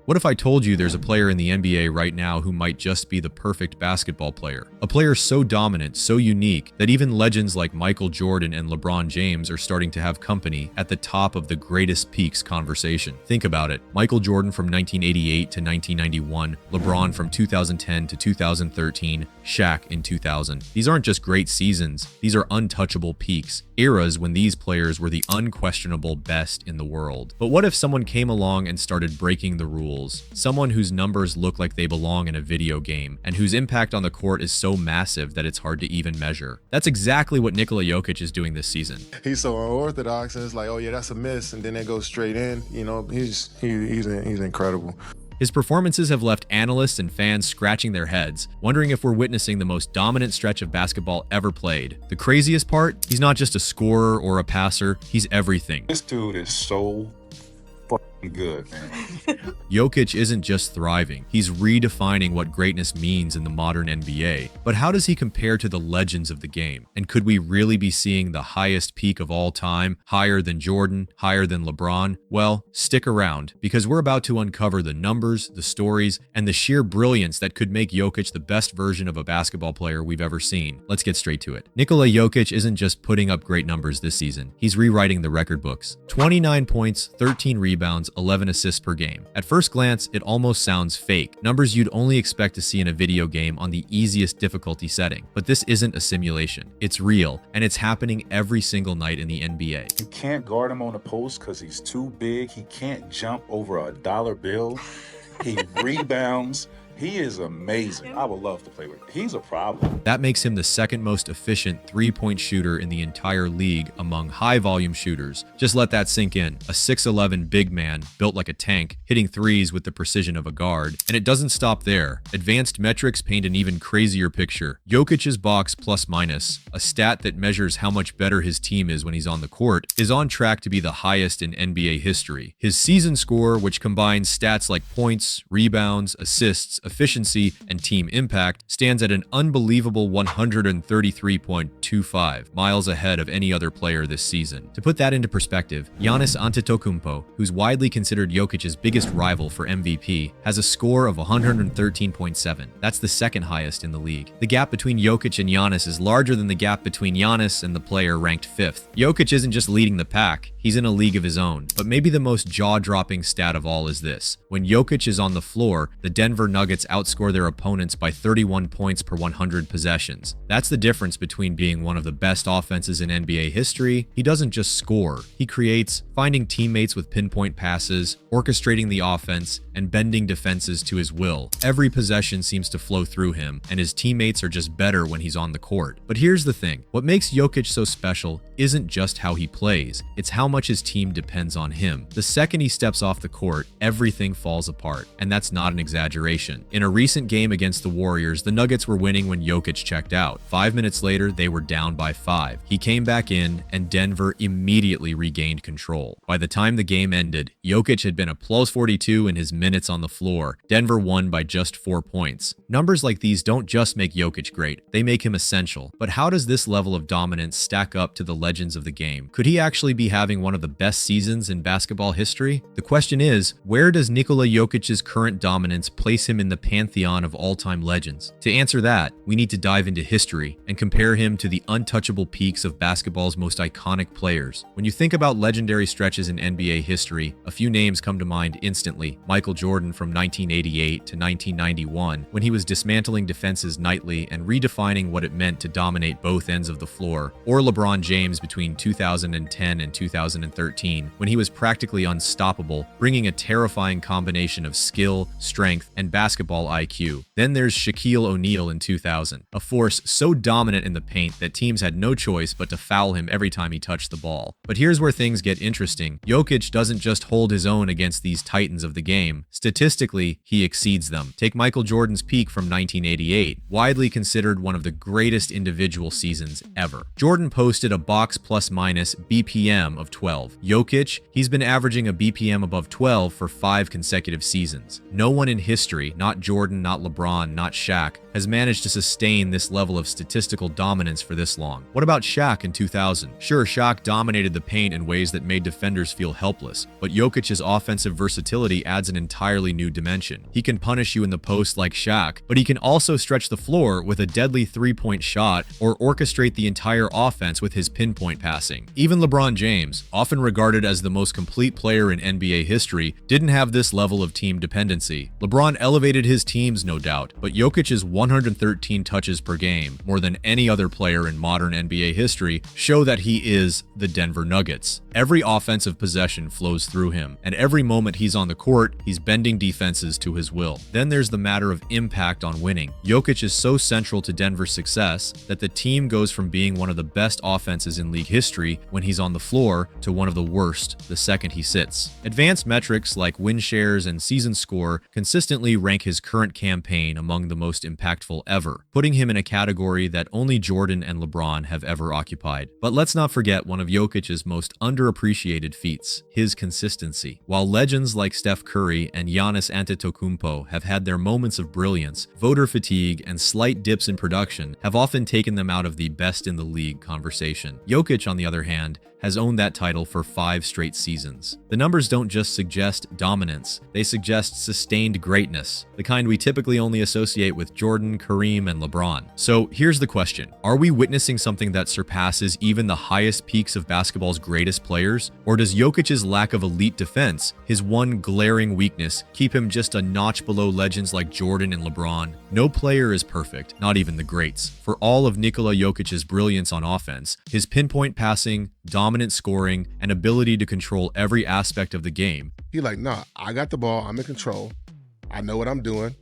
What if I told you there's a player in the NBA right now who might just be the perfect basketball player? A player so dominant, so unique, that even legends like Michael Jordan and LeBron James are starting to have company at the top of the greatest peaks conversation. Think about it. Michael Jordan from 1988 to 1991, LeBron from 2010 to 2013, Shaq in 2000. These aren't just great seasons, these are untouchable peaks, eras when these players were the unquestionable best in the world. But what if someone came along and started breaking the rules? Someone whose numbers look like they belong in a video game, and whose impact on the court is so massive that it's hard to even measure. That's exactly what Nikola Jokić is doing this season. He's so unorthodox, and it's like, oh yeah, that's a miss, and then it goes straight in. You know, he's incredible. His performances have left analysts and fans scratching their heads, wondering if we're witnessing the most dominant stretch of basketball ever played. The craziest part? He's not just a scorer or a passer, he's everything. This dude is so fucking good, man. Jokić isn't just thriving, he's redefining what greatness means in the modern NBA. But how does he compare to the legends of the game? And could we really be seeing the highest peak of all time, higher than Jordan, higher than LeBron? Well, stick around, because we're about to uncover the numbers, the stories, and the sheer brilliance that could make Jokić the best version of a basketball player we've ever seen. Let's get straight to it. Nikola Jokić isn't just putting up great numbers this season, he's rewriting the record books. 29 points, 13 rebounds, 11 assists per game. At first glance, it almost sounds fake, numbers you'd only expect to see in a video game on the easiest difficulty setting. But this isn't a simulation. It's real, and it's happening every single night in the NBA. You can't guard him on the post because he's too big. He can't jump over a dollar bill. He rebounds. He is amazing. I would love to play with him. He's a problem. That makes him the second most efficient three-point shooter in the entire league among high-volume shooters. Just let that sink in. A 6'11" big man, built like a tank, hitting threes with the precision of a guard. And it doesn't stop there. Advanced metrics paint an even crazier picture. Jokic's box plus minus, a stat that measures how much better his team is when he's on the court, is on track to be the highest in NBA history. His season score, which combines stats like points, rebounds, assists, efficiency, and team impact, stands at an unbelievable 133.25, miles ahead of any other player this season. To put that into perspective, Giannis Antetokounmpo, who's widely considered Jokic's biggest rival for MVP, has a score of 113.7. That's the second highest in the league. The gap between Jokic and Giannis is larger than the gap between Giannis and the player ranked 5th. Jokic isn't just leading the pack, he's in a league of his own. But maybe the most jaw-dropping stat of all is this. When Jokic is on the floor, the Denver Nuggets outscore their opponents by 31 points per 100 possessions. That's the difference between being one of the best offenses in NBA history. He doesn't just score, he creates, finding teammates with pinpoint passes, orchestrating the offense, and bending defenses to his will. Every possession seems to flow through him, and his teammates are just better when he's on the court. But here's the thing, what makes Jokic so special isn't just how he plays, it's how much his team depends on him. The second he steps off the court, everything falls apart, and that's not an exaggeration. In a recent game against the Warriors, the Nuggets were winning when Jokic checked out. 5 minutes later, they were down by 5. He came back in, and Denver immediately regained control. By the time the game ended, Jokic had been a plus 42 in his minutes on the floor. Denver won by just 4 points. Numbers like these don't just make Jokic great, they make him essential. But how does this level of dominance stack up to the legends of the game? Could he actually be having one of the best seasons in basketball history? The question is, where does Nikola Jokic's current dominance place him in the pantheon of all-time legends? To answer that, we need to dive into history and compare him to the untouchable peaks of basketball's most iconic players. When you think about legendary stretches in NBA history, a few names come to mind instantly. Michael Jordan from 1988 to 1991, when he was dismantling defenses nightly and redefining what it meant to dominate both ends of the floor, or LeBron James between 2010 and 2013, when he was practically unstoppable, bringing a terrifying combination of skill, strength, and basketball IQ. Then there's Shaquille O'Neal in 2000, a force so dominant in the paint that teams had no choice but to foul him every time he touched the ball. But here's where things get interesting. Jokic doesn't just hold his own against these titans of the game. Statistically, he exceeds them. Take Michael Jordan's peak from 1988, widely considered one of the greatest individual seasons ever. Jordan posted a box plus minus BPM of 12. Jokic, he's been averaging a BPM above 12 for 5 consecutive seasons. No one in history, not Jordan, not LeBron, not Shaq, has managed to sustain this level of statistical dominance for this long. What about Shaq in 2000? Sure, Shaq dominated the paint in ways that made defenders feel helpless, but Jokic's offensive versatility adds an entirely new dimension. He can punish you in the post like Shaq, but he can also stretch the floor with a deadly three-point shot or orchestrate the entire offense with his pinpoint passing. Even LeBron James, often regarded as the most complete player in NBA history, didn't have this level of team dependency. LeBron elevated his teams, no doubt, but Jokic's 113 touches per game, more than any other player in modern NBA history, show that he is the Denver Nuggets. Every offensive possession flows through him, and every moment he's on the court, he's bending defenses to his will. Then there's the matter of impact on winning. Jokic is so central to Denver's success that the team goes from being one of the best offenses in league history when he's on the floor to one of the worst the second he sits. Advanced metrics like win shares and season score consistently rank his current campaign among the most impactful ever, putting him in a category that only Jordan and LeBron have ever occupied. But let's not forget one of Jokic's most underappreciated feats, his consistency. While legends like Steph Curry and Giannis Antetokounmpo have had their moments of brilliance, voter fatigue and slight dips in production have often taken them out of the best in the league conversation. Jokic, on the other hand, has owned that title for 5 straight seasons. The numbers don't just suggest dominance, they suggest sustained greatness, the kind we typically only associate with Jordan, Kareem, and LeBron. So here's the question. Are we witnessing something that surpasses even the highest peaks of basketball's greatest players? Or does Jokic's lack of elite defense, his one glaring weakness, keep him just a notch below legends like Jordan and LeBron? No player is perfect, not even the greats. For all of Nikola Jokic's brilliance on offense, his pinpoint passing, dominant scoring, and ability to control every aspect of the game. He like, nah, I got the ball, I'm in control, I know what I'm doing.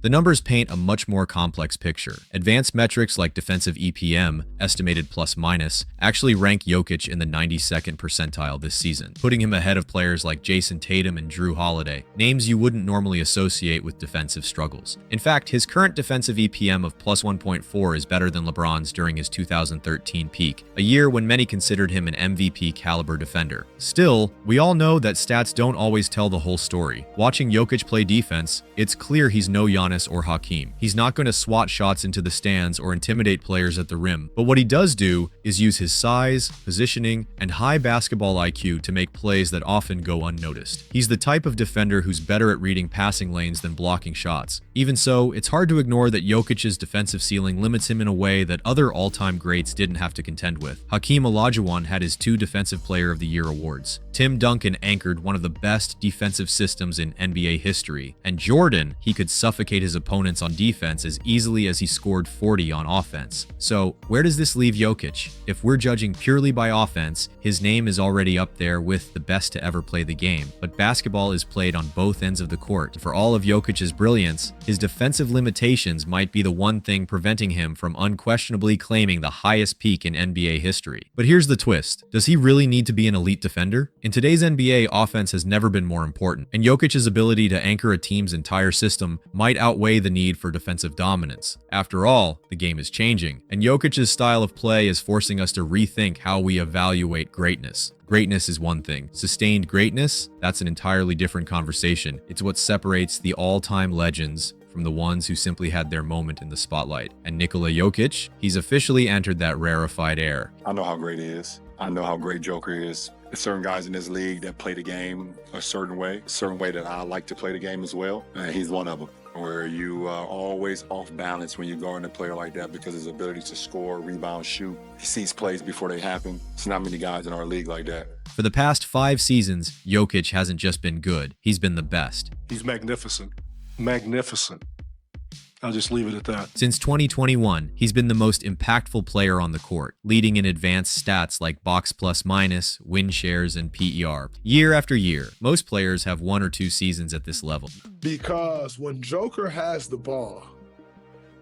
The numbers paint a much more complex picture. Advanced metrics like defensive EPM, estimated plus-minus, actually rank Jokic in the 92nd percentile this season, putting him ahead of players like Jason Tatum and Drew Holiday, names you wouldn't normally associate with defensive struggles. In fact, his current defensive EPM of plus 1.4 is better than LeBron's during his 2013 peak, a year when many considered him an MVP caliber defender. Still, we all know that stats don't always tell the whole story. Watching Jokic play defense, it's clear he's no Giannis or Hakeem. He's not going to swat shots into the stands or intimidate players at the rim, but what he does do is use his size, positioning, and high basketball IQ to make plays that often go unnoticed. He's the type of defender who's better at reading passing lanes than blocking shots. Even so, it's hard to ignore that Jokic's defensive ceiling limits him in a way that other all-time greats didn't have to contend with. Hakeem Olajuwon had his 2 Defensive Player of the Year awards. Tim Duncan anchored one of the best defensive systems in NBA history, and Jordan, he could suffocate his opponents on defense as easily as he scored 40 on offense. So, where does this leave Jokic? If we're judging purely by offense, his name is already up there with the best to ever play the game, but basketball is played on both ends of the court. For all of Jokic's brilliance, his defensive limitations might be the one thing preventing him from unquestionably claiming the highest peak in NBA history. But here's the twist. Does he really need to be an elite defender? In today's NBA, offense has never been more important, and Jokic's ability to anchor a team's entire system might outweigh the need for defensive dominance. After all, the game is changing, and Jokic's style of play is forcing us to rethink how we evaluate greatness. Greatness is one thing. Sustained greatness? That's an entirely different conversation. It's what separates the all-time legends from the ones who simply had their moment in the spotlight. And Nikola Jokic, he's officially entered that rarefied air. I know how great he is. I know how great Joker is. There's certain guys in this league that play the game a certain way that I like to play the game as well. And he's one of them, where you are always off balance when you guard a player like that because his ability to score, rebound, shoot. He sees plays before they happen. There's not many guys in our league like that. For the past 5 seasons, Jokic hasn't just been good, he's been the best. He's magnificent. Magnificent. I'll just leave it at that. Since 2021, he's been the most impactful player on the court, leading in advanced stats like box plus minus, win shares, and PER. Year after year, most players have 1 or 2 seasons at this level. Because when Joker has the ball,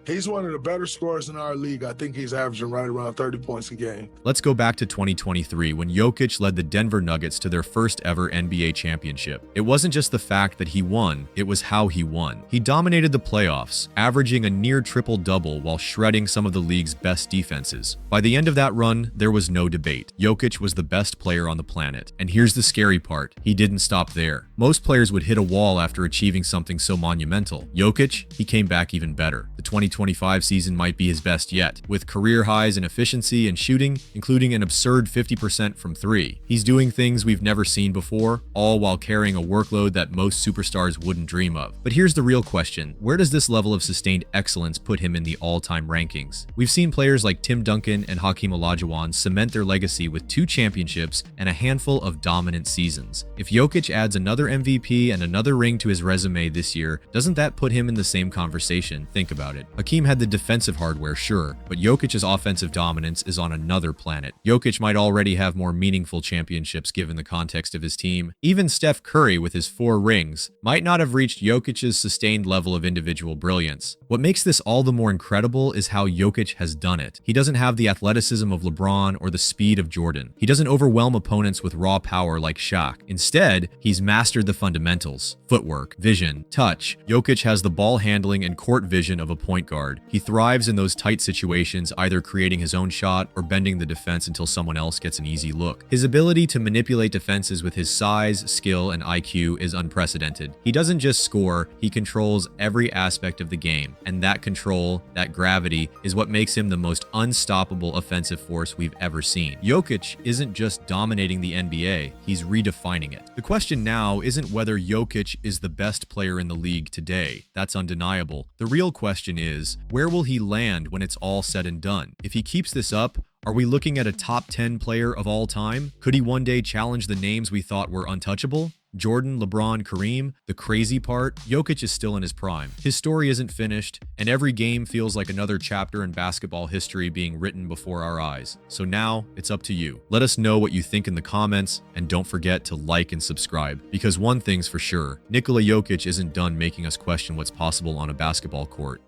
he's one of the better scorers in our league. I think he's averaging right around 30 points a game. Let's go back to 2023 when Jokic led the Denver Nuggets to their first ever NBA championship. It wasn't just the fact that he won, it was how he won. He dominated the playoffs, averaging a near triple-double while shredding some of the league's best defenses. By the end of that run, there was no debate. Jokic was the best player on the planet. And here's the scary part. He didn't stop there. Most players would hit a wall after achieving something so monumental. Jokic, he came back even better. The 2025 season might be his best yet, with career highs in efficiency and shooting, including an absurd 50% from 3. He's doing things we've never seen before, all while carrying a workload that most superstars wouldn't dream of. But here's the real question: where does this level of sustained excellence put him in the all-time rankings? We've seen players like Tim Duncan and Hakeem Olajuwon cement their legacy with 2 championships and a handful of dominant seasons. If Jokic adds another MVP and another ring to his resume this year, doesn't that put him in the same conversation? Think about it. Hakeem had the defensive hardware, sure, but Jokic's offensive dominance is on another planet. Jokic might already have more meaningful championships given the context of his team. Even Steph Curry, with his 4 rings, might not have reached Jokic's sustained level of individual brilliance. What makes this all the more incredible is how Jokic has done it. He doesn't have the athleticism of LeBron or the speed of Jordan. He doesn't overwhelm opponents with raw power like Shaq. Instead, he's mastered the fundamentals: footwork, vision, touch. Jokic has the ball handling and court vision of a point guard. He thrives in those tight situations, either creating his own shot or bending the defense until someone else gets an easy look. His ability to manipulate defenses with his size, skill, and IQ is unprecedented. He doesn't just score, he controls every aspect of the game. And that control, that gravity, is what makes him the most unstoppable offensive force we've ever seen. Jokic isn't just dominating the NBA, he's redefining it. The question now isn't whether Jokic is the best player in the league today. That's undeniable. The real question is, where will he land when it's all said and done? If he keeps this up, are we looking at a top 10 player of all time? Could he one day challenge the names we thought were untouchable? Jordan, LeBron, Kareem? The crazy part? Jokic is still in his prime. His story isn't finished, and every game feels like another chapter in basketball history being written before our eyes. So now, it's up to you. Let us know what you think in the comments, and don't forget to like and subscribe. Because one thing's for sure, Nikola Jokic isn't done making us question what's possible on a basketball court.